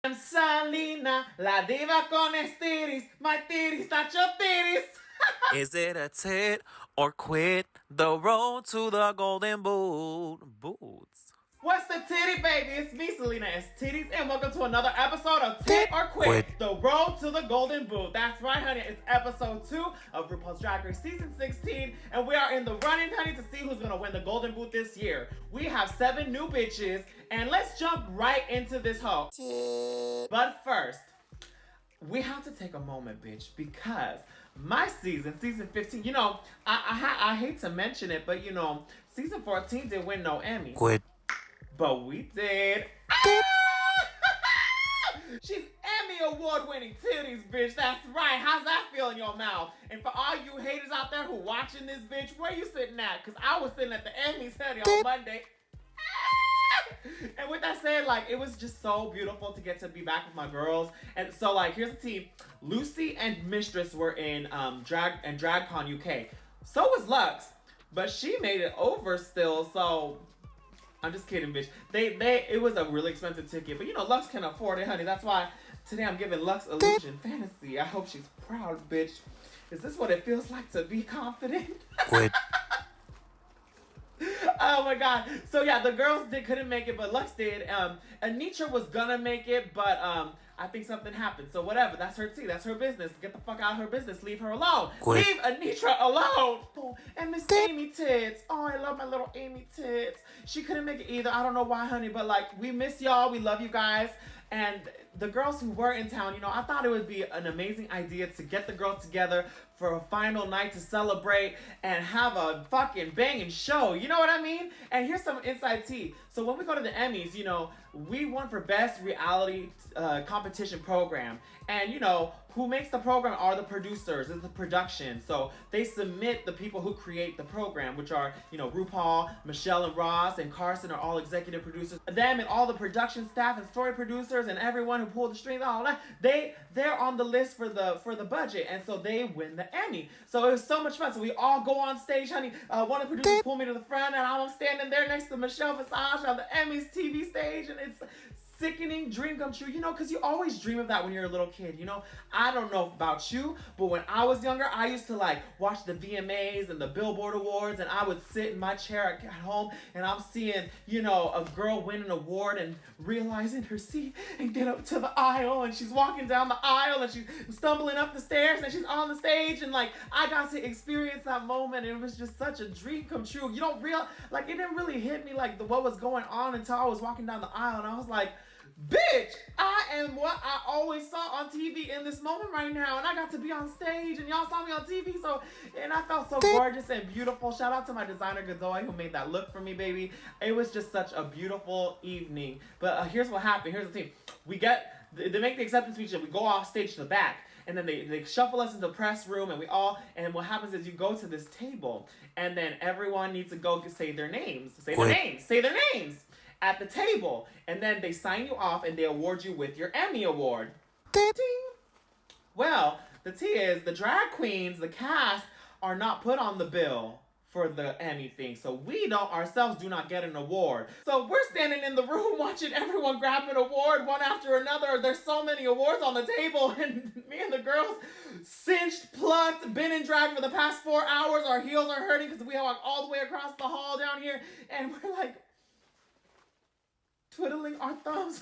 I'm Salina, la diva con EsTitties. My titties, not your titties. Is it a tit or quit the road to the golden boots? What's the titty, baby? It's me, Salina EsTitties, and welcome to another episode of Tit or Quit, the road to the golden boot. That's right, honey. It's episode 2 of RuPaul's Drag Race season 16, and we are in the running, honey, to see who's gonna win the golden boot this year. We have 7 new bitches, and let's jump right into this hoe. But first, we have to take a moment, bitch, because my season 15, you know, I hate to mention it, but you know, season 14 didn't win no Emmy. Quit. But we did. She's Emmy award-winning titties, bitch. That's right. How's that feel in your mouth? And for all you haters out there who watching this, bitch, where you sitting at? Because I was sitting at the Emmys, honey, on Monday. And with that said, like, it was just so beautiful to get to be back with my girls. And so, like, here's the team. Lucy and Mistress were in DragCon UK. So was Luxx, but she made it over still. So I'm just kidding, bitch. It was a really expensive ticket, but you know Luxx can afford it, honey. That's why today I'm giving Luxx Illusion Fantasy. I hope she's proud, bitch. Is this what it feels like to be confident? Quit. Oh my god. So yeah, the girls couldn't make it, but Luxx did. Anitra was gonna make it, but I think something happened. So whatever, that's her tea, that's her business. Get the fuck out of her business. Leave her alone. Quit. Leave Anitra alone. Oh, and Miss Amy Tits. Oh, I love my little Amy Tits. She couldn't make it either. I don't know why, honey, but like we miss y'all. We love you guys. And the girls who were in town, you know, I thought it would be an amazing idea to get the girls together for a final night to celebrate and have a fucking banging show. You know what I mean? And here's some inside tea. So when we go to the Emmys, you know, we won for best reality competition program. And you know, who makes the program are the producers, it's the production. So they submit the people who create the program, which are, you know, RuPaul, Michelle and Ross and Carson are all executive producers. Them and all the production staff and story producers and everyone who pulled the strings, all that, they're on the list for the budget, and so they win the Emmy. So it was so much fun. So we all go on stage, honey. One of the producers pulled me to the front, and I'm standing there next to Michelle Visage on the EMMY'S TV stage, and it's sickening dream come true, you know, because you always dream of that when you're a little kid, you know. I don't know about you, but when I was younger, I used to like watch the VMAs and the Billboard Awards, and I would sit in my chair at home and I'm seeing, you know, a girl win an award and realizing her seat and get up to the aisle, and she's walking down the aisle and she's stumbling up the stairs and she's on the stage, and like I got to experience that moment, and it was just such a dream come true. You don't real like it didn't really hit me like what was going on until I was walking down the aisle, and I was like, bitch, I am what I always saw on TV in this moment right now, and I got to be on stage, and y'all saw me on TV, so, and I felt so gorgeous and beautiful. Shout out to my designer, Godoy, who made that look for me, baby. It was just such a beautiful evening. But here's what happened. Here's the thing. They make the acceptance speech, and we go off stage to the back, and then they shuffle us into the press room, and what happens is you go to this table, and then everyone needs to go say their names. Say their names at the table, and then they sign you off and they award you with your Emmy award. Ding. Well, the tea is the drag queens, the cast, are not put on the bill for the Emmy thing, so we ourselves do not get an award. So we're standing in the room watching everyone grab an award one after another. There's so many awards on the table, and me and the girls cinched, plucked, been in drag for the past 4 hours. Our heels are hurting because we walk all the way across the hall down here, and we're like twiddling our thumbs.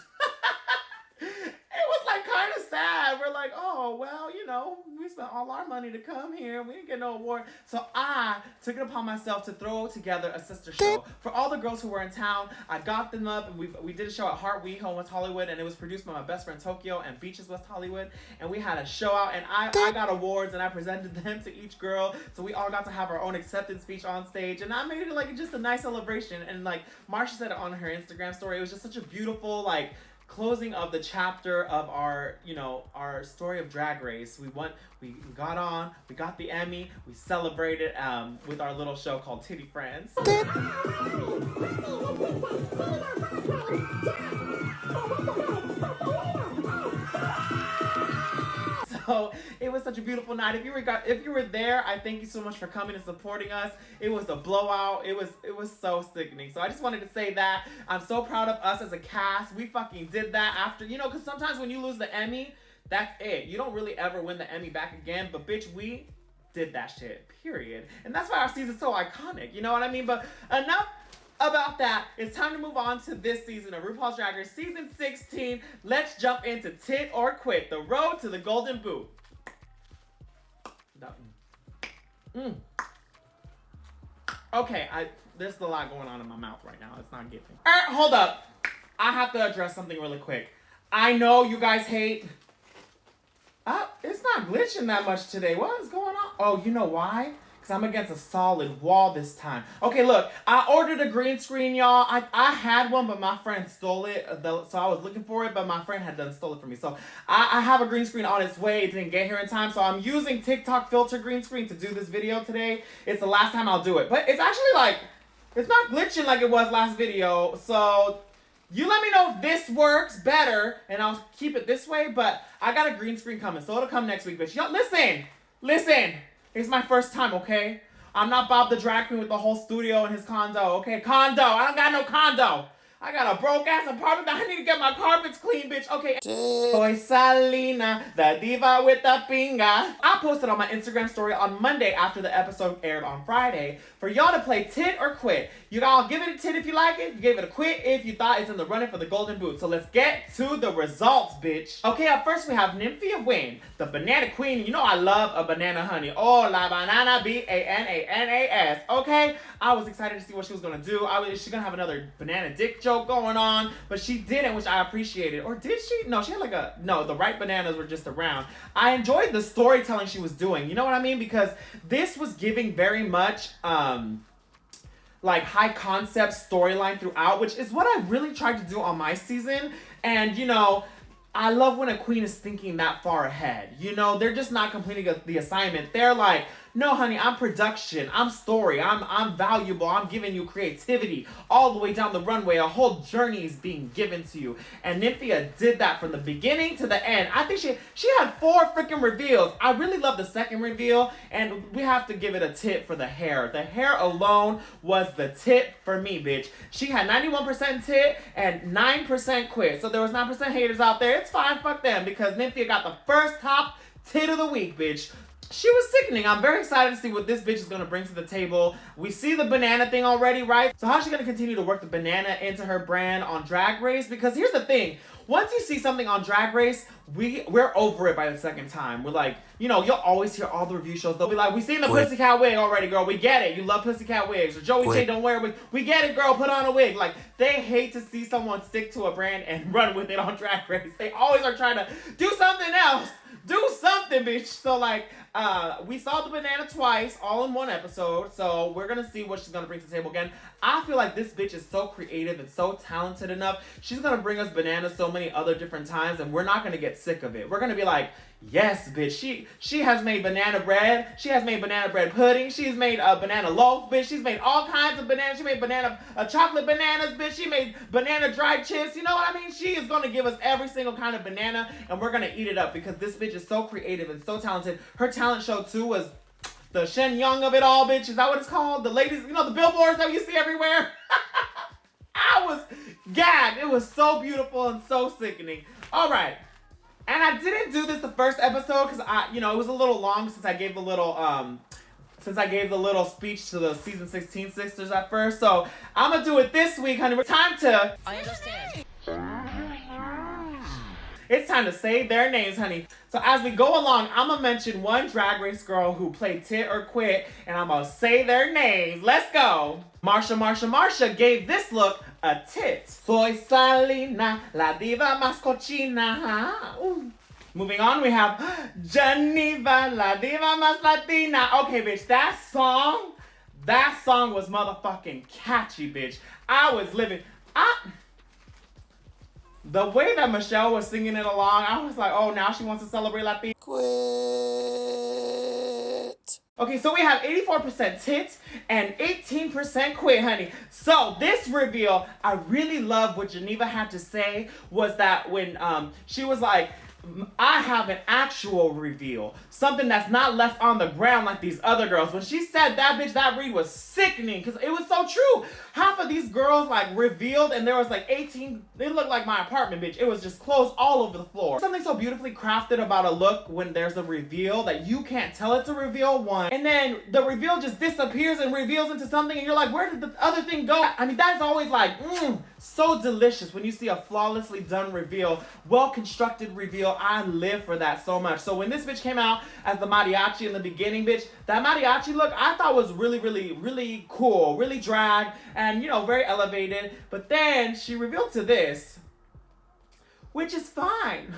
It was like kind of sad. We're like, oh, well, you know, we spent all our money to come here. We didn't get no award. So I took it upon myself to throw together a sister show for all the girls who were in town. I got them up, and we did a show at Heart WeHo West Hollywood, and it was produced by my best friend Tokyo and Beaches West Hollywood. And we had a show out, and I got awards, and I presented them to each girl. So we all got to have our own acceptance speech on stage, and I made it like just a nice celebration. And like Marsha said it on her Instagram story, it was just such a beautiful like closing of the chapter of our, you know, our story of Drag Race. We got on, we got the Emmy, we celebrated with our little show called Titty Friends. So it was such a beautiful night. If you were there, I thank you so much for coming and supporting us. It was a blowout. It was so sickening. So I just wanted to say that I'm so proud of us as a cast. We fucking did that after, you know, because sometimes when you lose the Emmy, that's it. You don't really ever win the Emmy back again. But bitch, we did that shit, period. And that's why our season's so iconic. You know what I mean? But enough about that. It's time to move on to this season of RuPaul's Drag Race season 16. Let's jump into Tit or Quit, the road to the golden boot. Okay, there's a lot going on in my mouth right now. It's not getting. Hold up. I have to address something really quick. I know you guys hate. It's not glitching that much today. What is going on? Oh, you know why? Because I'm against a solid wall this time. Okay, look. I ordered a green screen, y'all. I had one, but my friend stole it. So I was looking for it, but my friend had stole it from me. So I have a green screen on its way. It didn't get here in time. So I'm using TikTok filter green screen to do this video today. It's the last time I'll do it. But it's actually like, it's not glitching like it was last video. So you let me know if this works better, and I'll keep it this way, but I got a green screen coming, so it'll come next week, bitch. Yo, listen. It's my first time, okay? I'm not Bob the drag queen with the whole studio in his condo, okay? Condo. I don't got no condo. I got a broke-ass apartment that I need to get my carpets clean, bitch. Okay. Soy Salina, the diva with the pinga. I posted on my Instagram story on Monday after the episode aired on Friday for y'all to play Tit or Quit. You all give it a tit if you like it. You gave it a quit if you thought it's in the running for the golden boot. So let's get to the results, bitch. Okay, up first we have Nymphia Wynn, the banana queen. You know I love a banana, honey. Oh, la banana, B-A-N-A-N-A-S. Okay, I was excited to see what she was gonna do. Is she gonna have another banana dick joke going on? But she didn't, which I appreciated. Or did she? No, she had like the right bananas were just around. I enjoyed the storytelling she was doing. You know what I mean? Because this was giving very much, like high concept storyline throughout, which is what I really tried to do on my season. And you know, I love when a queen is thinking that far ahead. You know, they're just not completing the assignment. They're like, no, honey, I'm production, I'm story, I'm valuable, I'm giving you creativity all the way down the runway. A whole journey is being given to you. And Nymphia did that from the beginning to the end. I think she had 4 freaking reveals. I really love the second reveal, and we have to give it a tip for the hair. The hair alone was the tip for me, bitch. She had 91% tit and 9% quit. So there was 9% haters out there. It's fine, fuck them, because Nymphia got the first top tit of the week, bitch. She was sickening. I'm very excited to see what this bitch is going to bring to the table. We see the banana thing already, right? So how's she going to continue to work the banana into her brand on Drag Race? Because here's the thing. Once you see something on Drag Race, we're over it by the second time. We're like, you know, you'll always hear all the review shows. They'll be like, we seen the Pussycat wig already, girl. We get it. You love Pussycat wigs. Or Joey J don't wear a wig. We get it, girl. Put on a wig. Like, they hate to see someone stick to a brand and run with it on Drag Race. They always are trying to do something else. Do something, bitch. So, like, we saw the banana twice, all in one episode. So, we're going to see what she's going to bring to the table again. I feel like this bitch is so creative and so talented enough. She's going to bring us bananas so many other different times, and we're not going to get sick of it. We're going to be like, yes, bitch. She has made banana bread. She has made banana bread pudding. She's made a banana loaf, bitch. She's made all kinds of bananas. She made chocolate bananas, bitch. She made banana dried chips. You know what I mean? She is going to give us every single kind of banana, and we're going to eat it up because this bitch is so creative and so talented. Her talent show, too, was the Shen Young of it all, bitch. Is that what it's called? The ladies, you know, the billboards that you see everywhere? I was gagged. It was so beautiful and so sickening. All right. And I didn't do this the first episode because it was a little long since I gave the little speech to the season 16 sisters at first. So I'm gonna do it this week, honey. It's time to. I understand. It's time to say their names, honey. So as we go along, I'm gonna mention one Drag Race girl who played Tit or Quit, and I'm gonna say their names. Let's go. Marsha gave this look a tit. Soy Salina, la diva más cochina. Moving on, we have Geneva, la diva más latina. Okay, bitch, that song was motherfucking catchy, bitch. I was living. The way that Michelle was singing it along, I was like, oh, now she wants to celebrate Latina. Quit. Okay, so we have 84% tit and 18% quit, honey. So this reveal, I really love what Geneva had to say was that when she was like, I have an actual reveal. Something that's not left on the ground like these other girls. When she said that, bitch, that read was sickening because it was so true. Half of these girls like revealed and there was like 18, they looked like my apartment, bitch. It was just clothes all over the floor. Something so beautifully crafted about a look when there's a reveal that you can't tell it's a reveal, one. And then the reveal just disappears and reveals into something and you're like, where did the other thing go? I mean, that's always like, so delicious when you see a flawlessly done reveal, well-constructed reveal. I live for that so much. So when this bitch came out as the mariachi in the beginning, bitch, that mariachi look I thought was really, really, really cool, really drag, and you know, very elevated. But then she revealed to this, which is fine.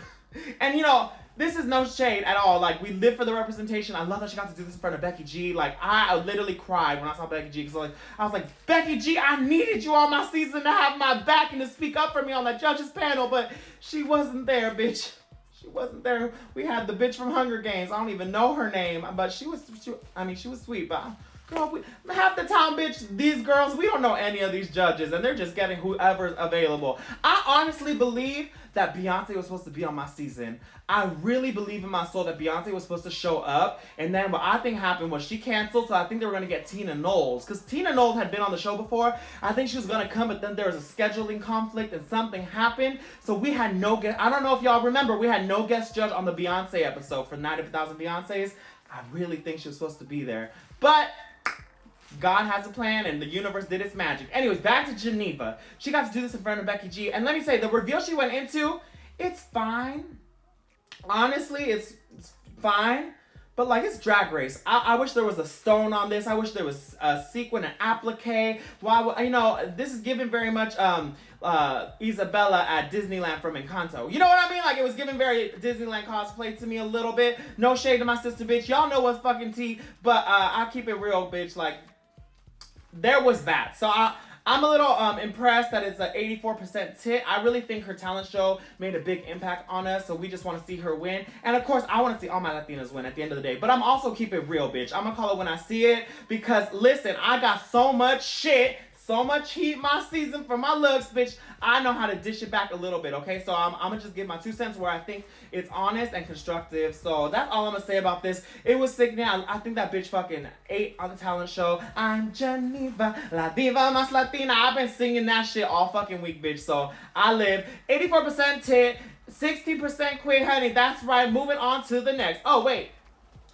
And you know, this is no shade at all. Like, we live for the representation. I love that she got to do this in front of Becky G. Like, I literally cried when I saw Becky G. Because like, I was like, Becky G, I needed you on my season to have my back and to speak up for me on that judges panel. But she wasn't there, bitch. She wasn't there. We had the bitch from Hunger Games. I don't even know her name. But she was sweet. But girl, half the time, bitch, these girls, we don't know any of these judges. And they're just getting whoever's available. I honestly believe that Beyonce was supposed to be on my season. I really believe in my soul that Beyonce was supposed to show up. And then what I think happened was she canceled. So I think they were going to get Tina Knowles. Because Tina Knowles had been on the show before. I think she was going to come. But then there was a scheduling conflict and something happened. So we had no guest. I don't know if y'all remember. We had no guest judge on the Beyonce episode for Night of a Thousand Beyoncés. I really think she was supposed to be there. But God has a plan and the universe did its magic. Anyways, back to Geneva. She got to do this in front of Becky G. And let me say, the reveal she went into, it's fine. Honestly, it's fine. But like, it's Drag Race. I wish there was a stone on this. I wish there was a sequin, an applique. Why, you know, this is given very much Isabella at Disneyland from Encanto. You know what I mean? Like, it was given very Disneyland cosplay to me a little bit. No shade to my sister, bitch. Y'all know what's fucking tea. But I keep it real, bitch. Like, there was that. So I'm a little impressed that it's an 84% tit. I really think her talent show made a big impact on us, so we just want to see her win. And of course, I want to see all my Latinas win at the end of the day. But I'm also keep it real, bitch. I'm going to call it when I see it because, listen, I got so much shit, so much heat my season for my looks, bitch. I know how to dish it back a little bit, okay? So I'm going to just give my 2 cents where I think it's honest and constructive. So that's all I'm going to say about this. It was sick now. I think that bitch fucking ate on the talent show. I'm Geneva, la diva más latina. I've been singing that shit all fucking week, bitch. So I live. 84% tit, 60% quit, honey. That's right. Moving on to the next. Oh, wait.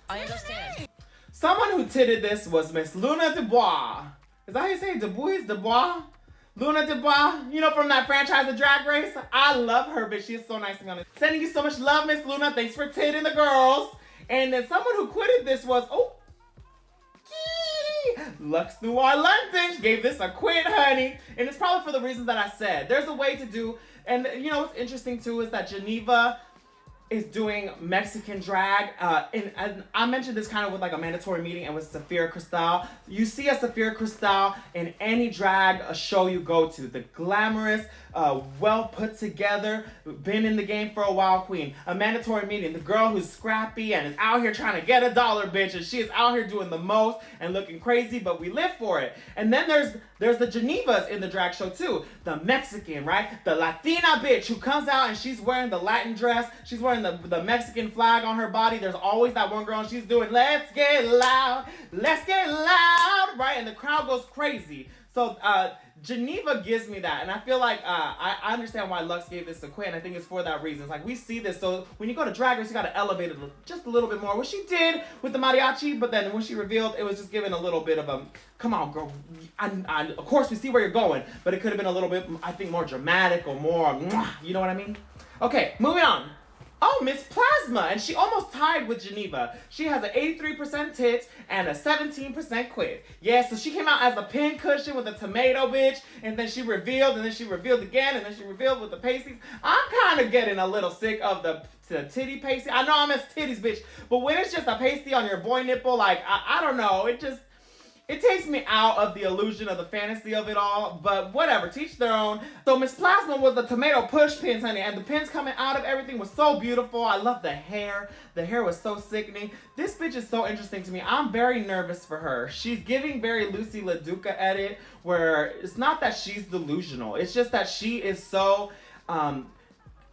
I understand. Someone who titted this was Miss Luna Dubois. Is that how you say it? Dubois? Luna Dubois, you know, from that franchise of Drag Race. I love her, bitch. She is so nice to me on it. Sending you so much love, Miss Luna. Thanks for titting the girls. And then someone who quitted this was, Luxx Noir London. She gave this a quit, honey. And it's probably for the reasons that I said. There's a way to do, and you know what's interesting too is that Geneva is doing Mexican drag. And I mentioned this kind of with like a mandatory meeting and with Safira Cristal. You see a Safira Cristal in any drag show you go to. The glamorous, well put together, been in the game for a while queen. A mandatory meeting. The girl who's scrappy and is out here trying to get a dollar, bitch. And she is out here doing the most and looking crazy, but we live for it. And then there's the Genevas in the drag show too. The Mexican, right? The Latina bitch who comes out and she's wearing the Latin dress. She's wearing the Mexican flag on her body. There's always that one girl and she's doing let's get loud, right? And the crowd goes crazy. So Geneva gives me that, and I feel like I understand why Luxx gave this to Quinn. I think it's for that reason. It's like we see this, so when you go to Drag Race, you got to elevate it just a little bit more, which she did with the mariachi. But then when she revealed, it was just giving a little bit of a come on, girl. Of course, we see where you're going, but it could have been a little bit, I think, more dramatic or more, you know what I mean? Okay, moving on. Oh, Miss Plasma, and she almost tied with Geneva. She has an 83% tit and a 17% quit. Yeah, so she came out as a pin cushion with a tomato, bitch, and then she revealed, and then she revealed again, and then she revealed with the pasties. I'm kind of getting a little sick of the titty pasty. I know I'm as titties, bitch, but when it's just a pasty on your boy nipple, like, I don't know, it takes me out of the illusion of the fantasy of it all, but whatever, teach their own. So Miss Plasma was the tomato push pins, honey, and the pins coming out of everything was so beautiful. I love the hair. The hair was so sickening. This bitch is so interesting to me. I'm very nervous for her. She's giving very Lucy LaDuca edit, where it's not that she's delusional. It's just that she is so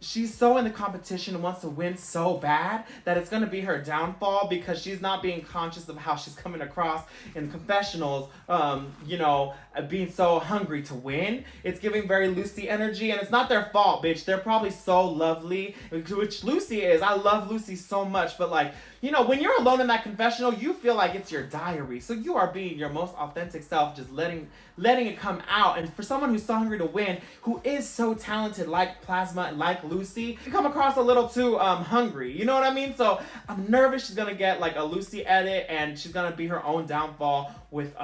she's so in the competition and wants to win so bad that it's going to be her downfall because she's not being conscious of how she's coming across in confessionals, you know, being so hungry to win. It's giving very Lucy energy, and it's not their fault, bitch. They're probably so lovely, which Lucy is. I love Lucy so much, but like, you know, when you're alone in that confessional, you feel like it's your diary. So you are being your most authentic self, just letting it come out. And for someone who's so hungry to win, who is so talented like Plasma and like Lucy, you come across a little too hungry. You know what I mean? So I'm nervous she's gonna get like a Lucy edit, and she's gonna be her own downfall with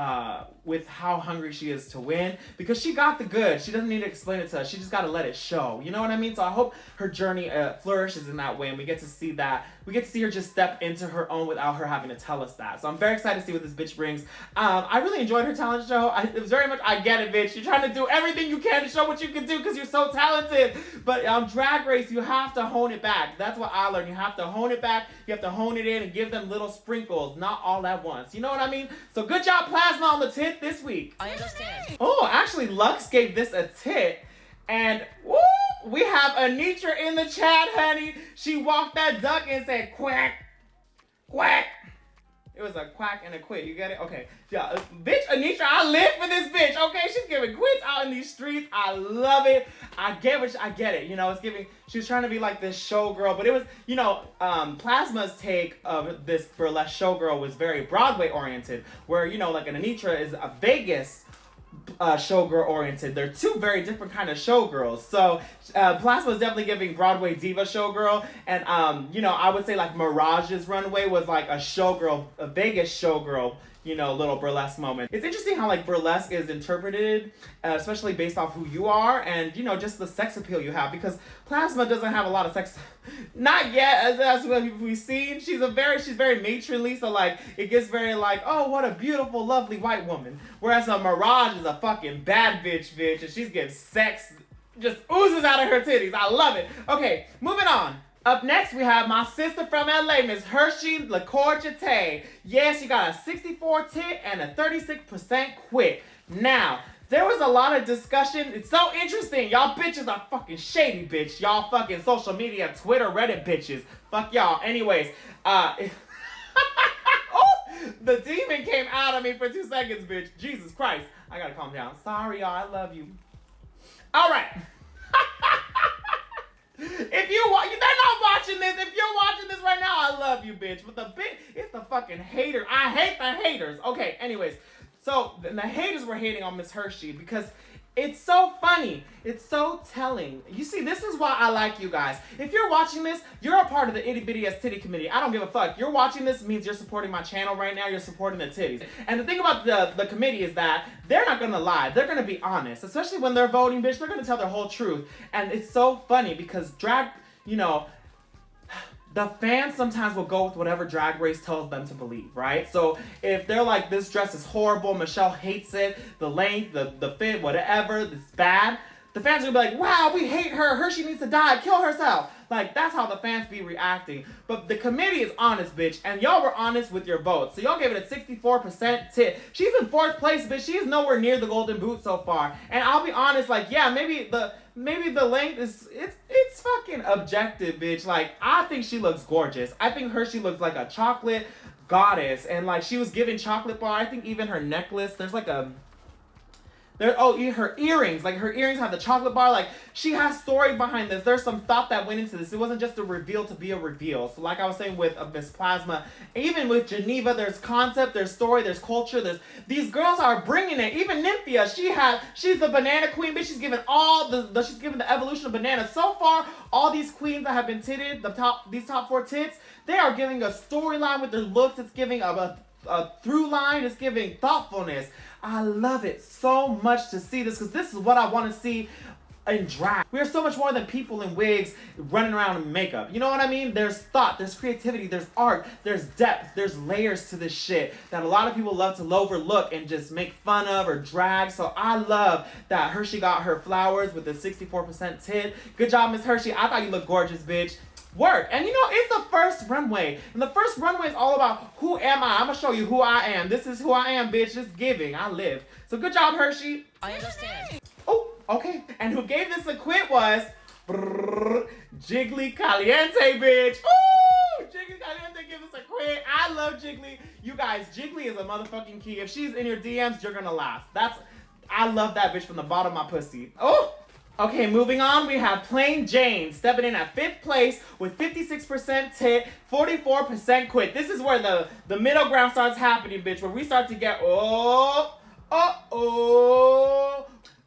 how hungry she is to win, because she got the goods. She doesn't need to explain it to us. She just gotta let it show. You know what I mean? So I hope her journey flourishes in that way, and we get to see that. We get to see her just step into her own without her having to tell us that. So I'm very excited to see what this bitch brings. I really enjoyed her talent show. It was very much, I get it, bitch. You're trying to do everything you can to show what you can do because you're so talented. But on Drag Race, you have to hone it back. That's what I learned. You have to hone it back. You have to hone it in and give them little sprinkles, not all at once. You know what I mean? So good job, Plasma, on the tit this week. I understand. Oh, actually, Luxx gave this a tit. And woo, we have Anitra in the chat, honey. She walked that duck and said quack, quack. It was a quack and a quit. You get it? Okay. Yeah, bitch, Anitra, I live for this bitch. Okay, she's giving quits out in these streets. I love it. I get it. You know, it's giving. She was trying to be like this showgirl, but it was, you know, Plasma's take of this burlesque showgirl was very Broadway oriented, where, you know, like an Anitra is a Vegas showgirl oriented. They're two very different kind of showgirls. So Plasma was definitely giving Broadway diva showgirl, and you know, I would say like Mirage's runway was like a showgirl, a Vegas showgirl, you know, little burlesque moment. It's interesting how like burlesque is interpreted, especially based off who you are and, you know, just the sex appeal you have, because Plasma doesn't have a lot of sex, not yet, as what we've seen. She's very matronly, so like it gets very like, oh, what a beautiful, lovely white woman. Whereas a Mirage is a fucking bad bitch, and she's getting sex just oozes out of her titties. I love it. Okay, moving on. Up next, we have my sister from LA, Miss Hershey LaCourgette. Yes, she got a 64 tit and a 36% quit. Now, there was a lot of discussion. It's so interesting. Y'all bitches are fucking shady, bitch. Y'all fucking social media, Twitter, Reddit bitches. Fuck y'all. Anyways, oh, the demon came out of me for 2 seconds, bitch. Jesus Christ. I gotta calm down. Sorry, y'all. I love you. All right. If they're not watching this. If you're watching this right now, I love you, bitch. But it's the fucking hater. I hate the haters. Okay, anyways. So the haters were hating on Miss Hershey because it's so funny. It's so telling. You see, this is why I like you guys. If you're watching this, you're a part of the Itty Bitty Titty committee. I don't give a fuck. You're watching this means you're supporting my channel right now. You're supporting the titties. And the thing about the committee is that they're not gonna lie. They're gonna be honest. Especially when they're voting, bitch. They're gonna tell their whole truth. And it's so funny because drag, you know, the fans sometimes will go with whatever Drag Race tells them to believe, right? So if they're like, this dress is horrible, Michelle hates it, the length, the fit, whatever, it's bad, the fans are gonna be like, wow, we hate her, Hershey needs to die, kill herself. Like, that's how the fans be reacting. But the committee is honest, bitch, and y'all were honest with your votes. So y'all gave it a 64% tit. She's in 4th place, bitch. She is nowhere near the golden boot so far. And I'll be honest, like, yeah, maybe the length is, it's fucking objective, bitch. Like, I think she looks gorgeous. I think Hershey looks like a chocolate goddess. And like, she was giving chocolate bar. I think even her necklace, there's like a, her earrings, like her earrings have the chocolate bar. Like, she has story behind this. There's some thought that went into this. It wasn't just a reveal to be a reveal. So like I was saying with Miss Plasma, even with Geneva, there's concept, there's story, there's culture, these girls are bringing it. Even Nymphia, she's the banana queen, bitch. She's given she's given the evolution of bananas. So far, all these queens that have been titted, these top 4 tits, they are giving a storyline with their looks. It's giving a through line. It's giving thoughtfulness. I love it so much to see this because this is what I want to see in drag. We are so much more than people in wigs running around in makeup. You know what I mean? There's thought, there's creativity, there's art, there's depth, there's layers to this shit that a lot of people love to overlook and just make fun of or drag. So I love that Hershey got her flowers with the 64% tit. Good job, Miss Hershey. I thought you looked gorgeous, bitch. Work. And you know, it's the first runway. And the first runway is all about who am I? I'm gonna show you who I am. This is who I am, bitch. It's giving. I live. So good job, Hershey. I understand. Oh, okay. And who gave this a quit was Jiggly Caliente, bitch. Ooh, Jiggly Caliente, give us a quit. I love Jiggly. You guys, Jiggly is a motherfucking key. If she's in your DMs, you're gonna laugh. I love that bitch from the bottom of my pussy. Oh. Okay, moving on, we have Plain Jane stepping in at 5th place with 56% tit, 44% quit. This is where the middle ground starts happening, bitch, where we start to get,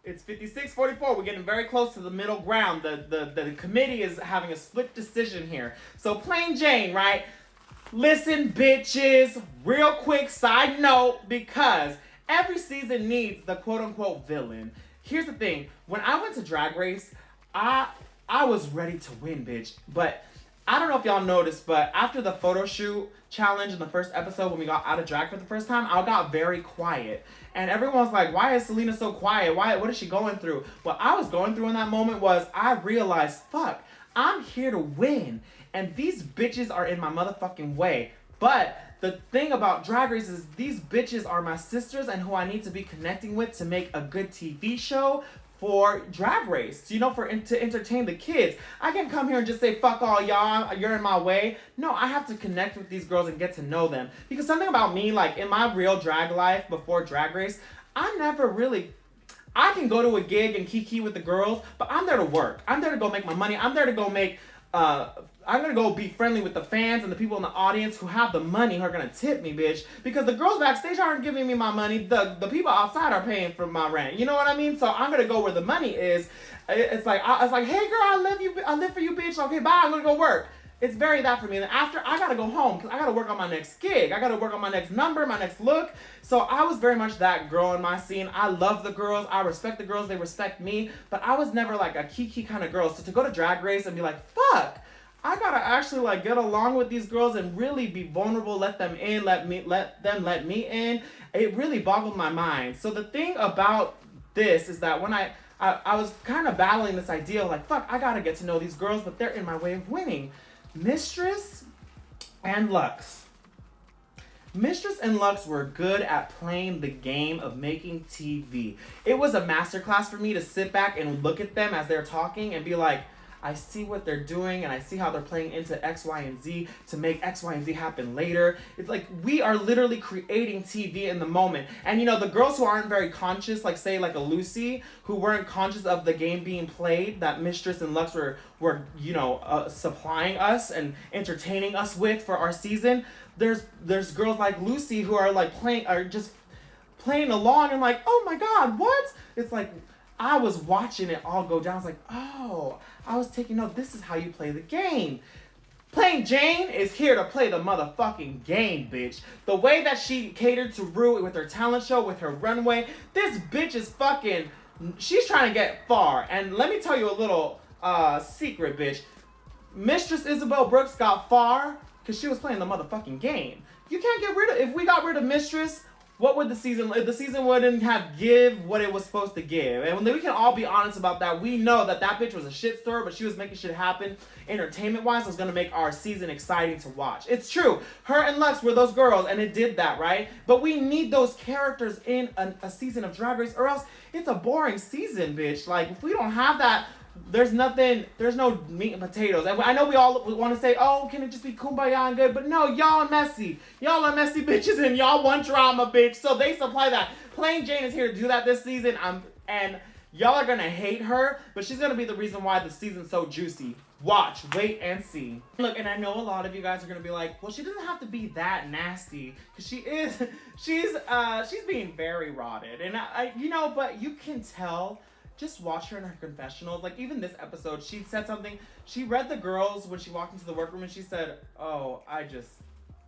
it's 56-44. We're getting very close to the middle ground. The committee is having a split decision here. So Plain Jane, right? Listen, bitches, real quick side note, because every season needs the quote-unquote villain. Here's the thing. When I went to Drag Race, I was ready to win, bitch. But I don't know if y'all noticed, but after the photo shoot challenge in the first episode, when we got out of drag for the first time, I got very quiet. And everyone was like, why is Salina so quiet? What is she going through? What I was going through in that moment was I realized, fuck, I'm here to win. And these bitches are in my motherfucking way. But the thing about Drag Race is these bitches are my sisters and who I need to be connecting with to make a good TV show for Drag Race, you know, to entertain the kids. I can come here and just say, fuck all y'all, you're in my way. No, I have to connect with these girls and get to know them. Because something about me, like in my real drag life before Drag Race, I can go to a gig and kiki with the girls, but I'm there to work. I'm there to go make my money. I'm there to go make, I'm gonna go be friendly with the fans and the people in the audience who have the money, who are gonna tip me, bitch. Because the girls backstage aren't giving me my money. The people outside are paying for my rent. You know what I mean? So I'm gonna go where the money is. It's like, hey girl, I love you. I live for you, bitch. Okay, bye. I'm gonna go work. It's very that for me. And after, I gotta go home because I gotta work on my next gig. I gotta work on my next number, my next look. So I was very much that girl in my scene. I love the girls. I respect the girls. They respect me. But I was never like a kiki kind of girl. So to go to Drag Race and be like, fuck, I gotta actually like get along with these girls and really be vulnerable, let them in, let them let me in. It really boggled my mind. So the thing about this is that when I was kind of battling this idea of like, fuck, I gotta get to know these girls, but they're in my way of winning. Mistress and Luxx. Mistress and Luxx were good at playing the game of making TV. It was a masterclass for me to sit back and look at them as they're talking and be like, I see what they're doing and I see how they're playing into X, Y, and Z to make X, Y, and Z happen later. It's like we are literally creating TV in the moment. And you know, the girls who aren't very conscious, like say like a Lucy, who weren't conscious of the game being played, that Mistress and Luxx were you know, supplying us and entertaining us with for our season. There's girls like Lucy who are like just playing along and like, oh my God, what? It's like, I was watching it all go down. I was like, oh, I was taking note. This is how you play the game. Plain Jane is here to play the motherfucking game, bitch. The way that she catered to Rue with her talent show, with her runway, this bitch is fucking, she's trying to get far. And let me tell you a little secret, bitch. Mistress Isabel Brooks got far because she was playing the motherfucking game. You can't get rid of, if we got rid of Mistress, what would the season wouldn't have give what it was supposed to give. And we can all be honest about that. We know that bitch was a shit story, but she was making shit happen entertainment-wise. It was going to make our season exciting to watch. It's true. Her and Luxx were those girls, and it did that, right? But we need those characters in a season of Drag Race, or else it's a boring season, bitch. Like, if we don't have that, there's no meat and potatoes. And I know we all want to say, oh, can it just be kumbaya and good? But no, y'all are messy. Y'all are messy bitches and y'all want drama, bitch. So they supply that. Plain Jane is here to do that this season. And y'all are going to hate her, but she's going to be the reason why the season's so juicy. Watch, wait, and see. Look, and I know a lot of you guys are going to be like, well, she doesn't have to be that nasty. Because she's being very rotted. And you know, but you can tell. Just watch her in her confessionals. Like, even this episode, she said something. She read the girls when she walked into the workroom and she said, oh, I just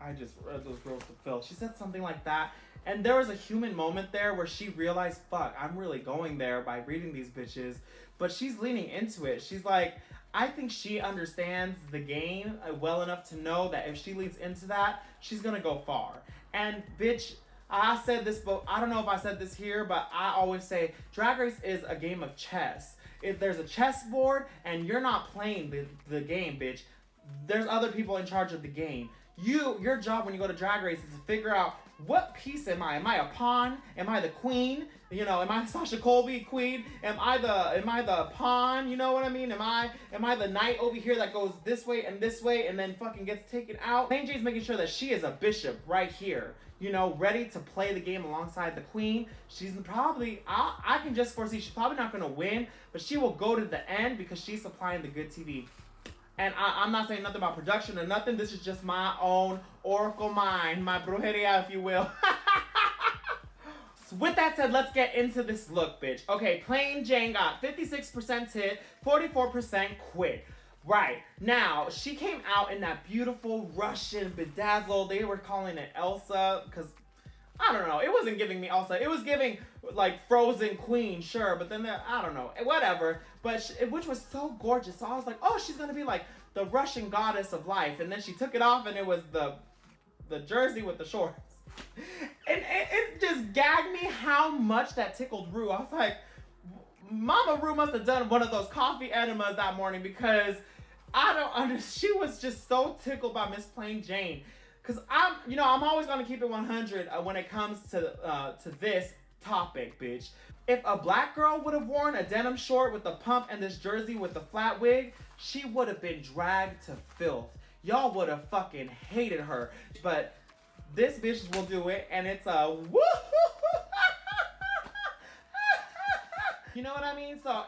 read those girls to Phil. She said something like that. And there was a human moment there where she realized, fuck, I'm really going there by reading these bitches. But she's leaning into it. She's like, I think she understands the game well enough to know that if she leads into that, she's gonna go far. And bitch, I said this, but I don't know if I said this here, but I always say Drag Race is a game of chess. If there's a chessboard and you're not playing the game, bitch, there's other people in charge of the game. your job when you go to Drag Race is to figure out what piece am I? Am I a pawn? Am I the queen? You know, am I Sasha Colby queen? Am I the pawn? You know what I mean? Am I the knight over here that goes this way and then fucking gets taken out? Plain Jane's making sure that she is a bishop right here. You know, ready to play the game alongside the queen. She's probably, I can just foresee she's probably not going to win, but she will go to the end because she's supplying the good TV. And I'm not saying nothing about production or nothing. This is just my own oracle mind, my brujeria, if you will. So with that said, let's get into this look, bitch. Okay, Plain Jane got 56% tit, 44% quit. Right, now, she came out in that beautiful Russian bedazzled, they were calling it Elsa, because, I don't know, it wasn't giving me Elsa, it was giving, like, Frozen Queen, sure, but then, I don't know, whatever, but, which was so gorgeous, so I was like, oh, she's gonna be, like, the Russian goddess of life, and then she took it off, and it was the jersey with the shorts, and it just gagged me how much that tickled Rue. I was like, Mama Rue must have done one of those coffee enemas that morning, because I don't understand. She was just so tickled by Miss Plain Jane. Cause I'm always gonna keep it 100 when it comes to this topic, bitch. If a black girl would have worn a denim short with the pump and this jersey with the flat wig, she would have been dragged to filth. Y'all would have fucking hated her. But this bitch will do it, and it's a woo. You know what I mean? So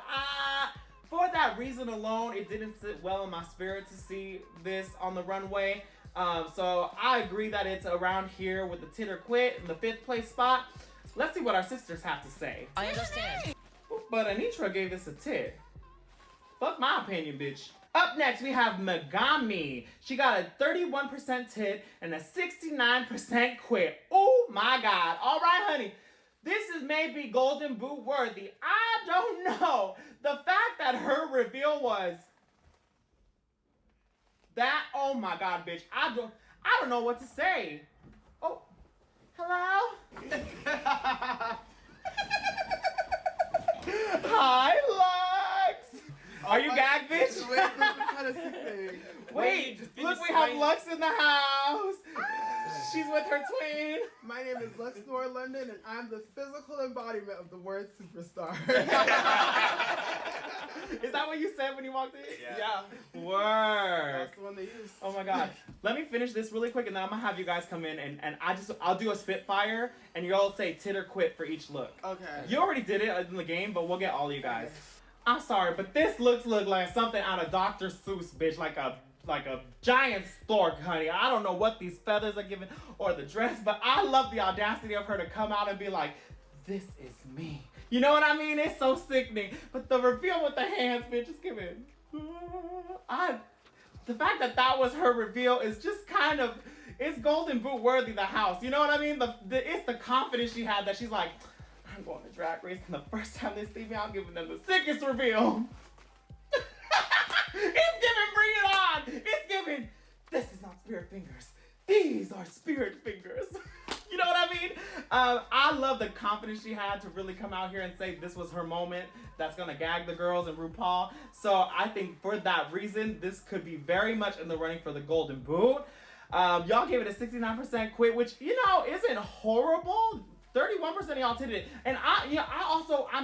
for that reason alone, it didn't sit well in my spirit to see this on the runway. So I agree that it's around here with the tit or quit in the 5th place spot. Let's see what our sisters have to say. I understand. But Anitra gave this a tit. Fuck my opinion, bitch. Up next, we have Megami. She got a 31% tit and a 69% quit. Oh my God. All right, honey. This is maybe Golden Boot worthy. I don't know. The fact that her reveal was that, oh my God, bitch. I don't know what to say. Oh, hello? Hi, Luxx. Are you gagged, bitch? Wait, this kind of sick thing. Wait, look, we have Luxx in the house. She's with her twin. My name is Luxx Noir London, and I'm the physical embodiment of the word superstar. Is that what you said when you walked in? Yeah. Word. That's the one they use. Oh my God. Let me finish this really quick, and then I'm gonna have you guys come in, and I'll do a spitfire, and you all say tit or quit for each look. Okay. You already did it in the game, but we'll get all of you guys. Okay. I'm sorry, but this looks like something out of Dr. Seuss, bitch, like a giant stork, honey. I don't know what these feathers are giving or the dress, but I love the audacity of her to come out and be like, this is me. You know what I mean? It's so sickening. But the reveal with the hands, bitch, is giving. The fact that was her reveal is just kind of, it's Golden Boot worthy, the house. You know what I mean? It's the confidence she had that she's like, I'm going to Drag Race, and the first time they see me, I'm giving them the sickest reveal. It's giving, bring it on. It's giving, this is not spirit fingers. These are spirit fingers. You know what I mean? I love the confidence she had to really come out here and say this was her moment that's going to gag the girls and RuPaul. So I think for that reason, this could be very much in the running for the Golden Boot. Y'all gave it a 69% quit, which, isn't horrible. 31% of y'all did it. And I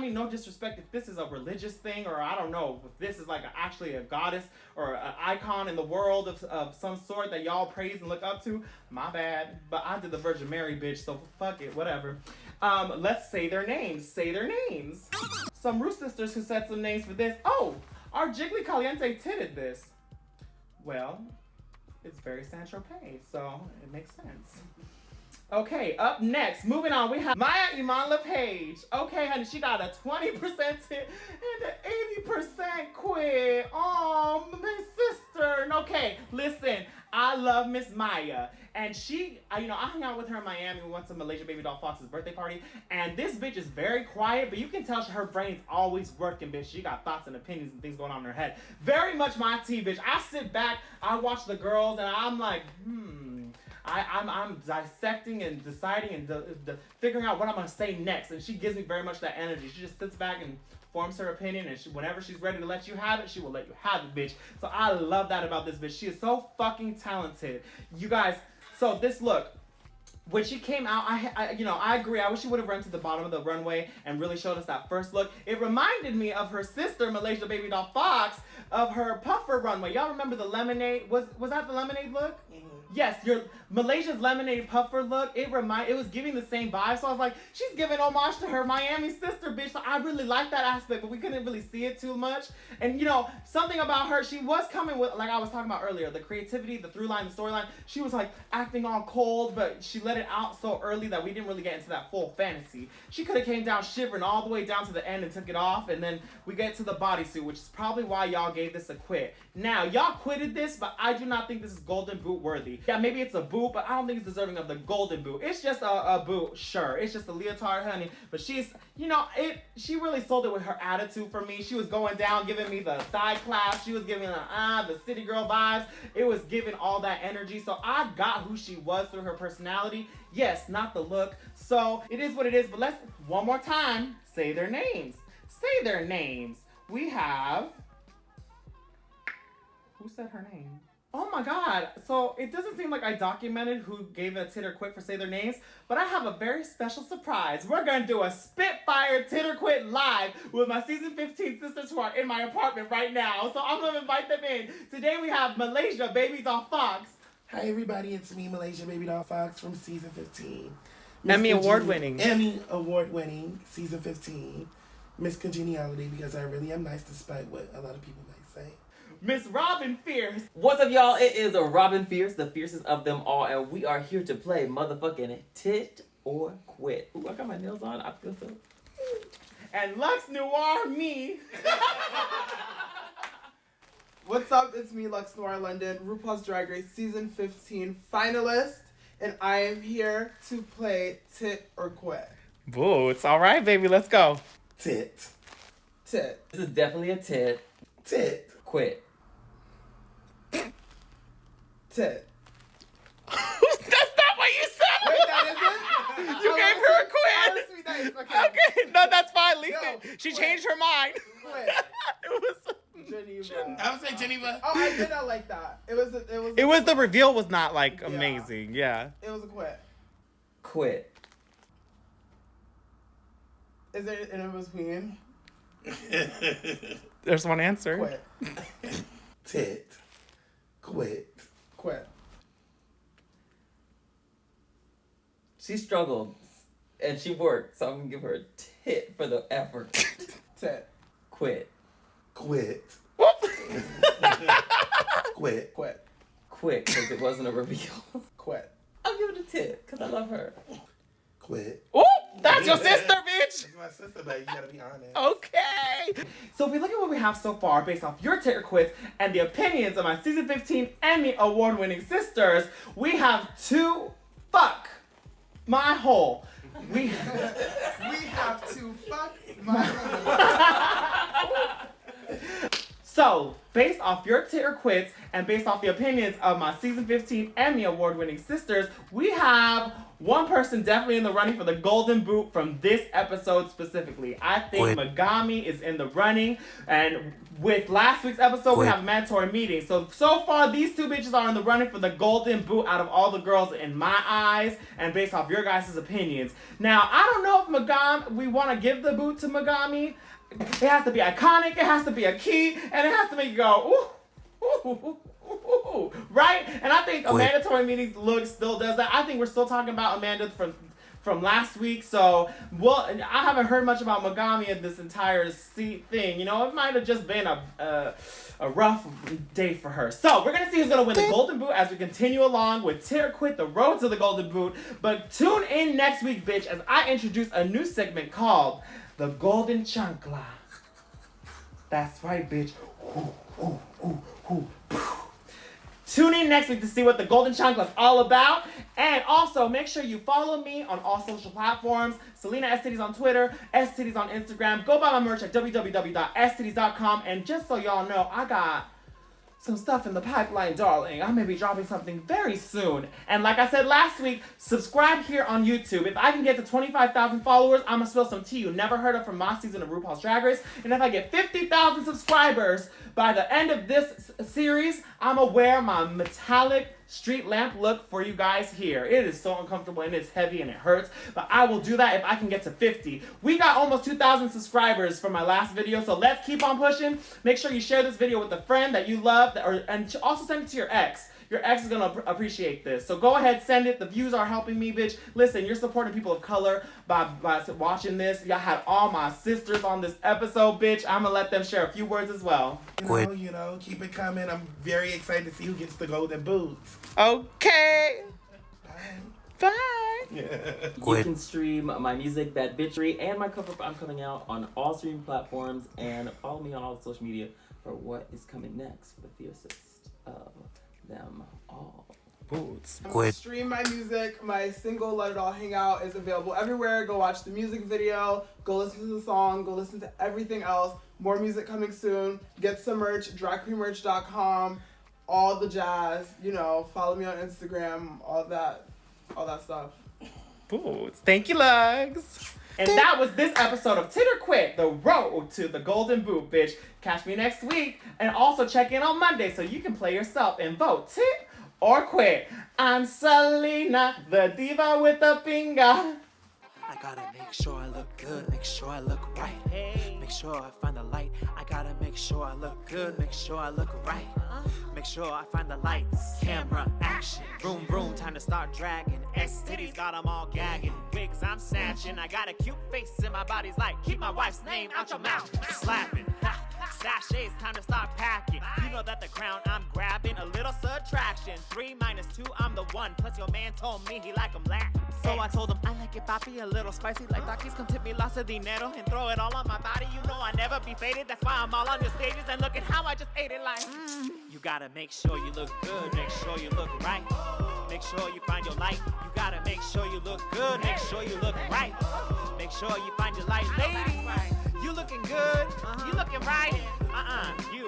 mean, no disrespect, if this is a religious thing, or I don't know, if this is like actually a goddess or an icon in the world of some sort that y'all praise and look up to, my bad. But I did the Virgin Mary, bitch, so fuck it, whatever. Let's say their names. Say their names. Some Rue sisters who said some names for this. Oh, our Jiggly Caliente titted this. Well, it's very Saint-Tropez, so it makes sense. Okay, up next, moving on, we have Maya Iman LePage. Okay, honey, she got a 20% tip and an 80% quit. Oh, my sister. Okay, listen, I love Miss Maya. And she, I hung out with her in Miami. We went to Malaysia Baby Doll Fox's birthday party. And this bitch is very quiet, but you can tell her brain's always working, bitch. She got thoughts and opinions and things going on in her head. Very much my tea, bitch. I sit back, I watch the girls, and I'm like, I'm dissecting and deciding and figuring out what I'm going to say next. And she gives me very much that energy. She just sits back and forms her opinion, and whenever she's ready to let you have it, she will let you have it, bitch. So I love that about this bitch. She is so fucking talented. You guys, so this look, when she came out, I agree. I wish she would have run to the bottom of the runway and really showed us that first look. It reminded me of her sister, Malaysia Baby Doll Fox, of her puffer runway. Y'all remember the lemonade? Was that the lemonade look? Mm-hmm. Yes, your Malaysia's lemonade puffer look. It was giving the same vibe. So I was like, she's giving homage to her Miami sister, bitch. So I really like that aspect, but we couldn't really see it too much. And something about her, she was coming with, like I was talking about earlier, the creativity, the through line, the storyline. She was like acting all cold, but she let it out so early that we didn't really get into that full fantasy. She could have came down shivering all the way down to the end and took it off, and then we get to the bodysuit, which is probably why y'all gave this a quit. Now, y'all quitted this, but I do not think this is golden boot worthy. Yeah, maybe it's a boot, but I don't think it's deserving of the golden boot. It's just a boot, sure. It's just a leotard, honey. But she's, she really sold it with her attitude for me. She was going down, giving me the thigh clasp. She was giving the city girl vibes. It was giving all that energy. So I got who she was through her personality. Yes, not the look. So it is what it is. But let's, one more time, say their names. Say their names. We have... Who said her name? Oh my God. So it doesn't seem like I documented who gave a tit or quit for say their names, but I have a very special surprise. We're going to do a Spitfire tit or quit live with my season 15 sisters who are in my apartment right now. So I'm going to invite them in. Today we have Malaysia Baby Doll Fox. Hi everybody, it's me, Malaysia Baby Doll Fox from season 15. Emmy Award winning season 15. Miss Congeniality, because I really am nice despite what a lot of people might say. Miss Robin Fierce. What's up, y'all? It is a Robin Fierce, the fiercest of them all, and we are here to play motherfucking tit or quit. Ooh, I got my nails on. I feel so. And Luxx Noir me. What's up? It's me, Luxx Noir London, RuPaul's Drag Race Season 15 finalist, and I am here to play tit or quit. Boots. All right, baby. Let's go. Tit. Tit. This is definitely a tit. Tit. Quit. Tit. That's not what you said. Wait, that isn't? You gave her a quit. Nice. Okay. Okay, no, that's fine. Leave No, it. She quit. changed her mind. Quit. It was. Geneva. I would say Geneva. Oh, I did not like that. It was the reveal was not like Yeah. amazing. Yeah. It was a quit. Quit. Is there an in between? There's one answer. Quit. Tit. Quit. Quit. She struggled, and she worked, so I'm gonna give her a tit for the effort. Tit. Quit. Quit. Quit. Quit. Quit, because it wasn't a reveal. Quit. I'll give it a tit, because I love her. Quit. Oop, that's your sister, bitch. That's my sister, but you gotta be honest. Okay. So if we look at what we have so far based off your tit or quits and the opinions of my season 15 Emmy award winning sisters, we have two fuck my hole. We have to fuck my So, based off your tit or quits and based off the opinions of my season 15 Emmy award winning sisters, we have one person definitely in the running for the golden boot from this episode specifically. I think Megami is in the running, and with last week's episode, we have a mandatory meeting. So far, these two bitches are in the running for the golden boot out of all the girls in my eyes and based off your guys' opinions. Now, I don't know if we want to give the boot to Megami. It has to be iconic, it has to be a key, and it has to make you go, ooh, ooh, ooh, ooh, ooh, right? And I think a mandatory meeting look still does that. I think we're still talking about Amanda from last week, so I haven't heard much about Megami in this entire thing. It might have just been a rough day for her. So we're gonna see who's gonna win the golden boot as we continue along with Tit or Quit, the road to the golden boot. But tune in next week, bitch, as I introduce a new segment called The Golden Chancla. That's right, bitch. Ooh, ooh, ooh, ooh. Tune in next week to see what the Golden Chancla is all about. And also, make sure you follow me on all social platforms. Salina EsTitties on Twitter, EsTitties on Instagram. Go buy my merch at www.estitties.com. And just so y'all know, I got some stuff in the pipeline, darling. I may be dropping something very soon. And like I said last week, subscribe here on YouTube. If I can get to 25,000 followers, I'm gonna spill some tea you never heard of from my season of RuPaul's Drag Race. And if I get 50,000 subscribers by the end of this series, I'm gonna wear my metallic street lamp look for you guys here. It is so uncomfortable and it's heavy and it hurts, but I will do that if I can get to 50. We got almost 2,000 subscribers from my last video, so let's keep on pushing. Make sure you share this video with a friend that you love, and also send it to your ex. Your ex is gonna appreciate this. So go ahead, send it. The views are helping me, bitch. Listen, you're supporting people of color by watching this. Y'all had all my sisters on this episode, bitch. I'm gonna let them share a few words as well. You know, keep it coming. I'm very excited to see who gets the golden boots. Okay. Bye. You can stream my music, Bad Bitchery, and my cover. I'm coming out on all streaming platforms, and follow me on all social media for what is coming next for the fiercest of them all. Boots. Stream my music. My single Let It All Hang Out is available everywhere. Go watch the music video. Go listen to the song. Go listen to everything else. More music coming soon. Get some merch. dragqueenmerch.com. All the jazz. You know, follow me on Instagram. All that stuff. Boots. Thank you, Luxx. And that was this episode of Tit or Quit, the road to the golden boot, bitch. Catch me next week. And also check in on Monday so you can play yourself and vote tit or quit. I'm Salina, the diva with the finger. I gotta make sure I look good, make sure I look right. Make sure I find the light. I gotta make sure I look good, make sure I look right. Make sure I find the lights, camera, action. Vroom, vroom, time to start dragging. S16s got them all gagging. Wigs I'm snatching. I got a cute face and my body's like, keep my wife's name out your mouth. Slapping. Sachets, time to start packing. You know that the crown I'm grabbing, a little subtraction. 3 minus 2, I'm the one. Plus your man told me he like 'em black. So I told him I like it poppy, a little spicy like Takis. Come tip me lots of dinero and throw it all on my body. You know I never be faded, that's why I'm all on your stages. And look at how I just ate it like. You gotta make sure you look good, make sure you look right. Make sure you find your light. You gotta make sure you look good, make sure you look right. Make sure you find your light, ladies. You looking good, you looking right. You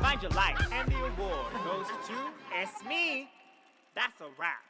find your light. And the award goes to It's Me. That's a wrap.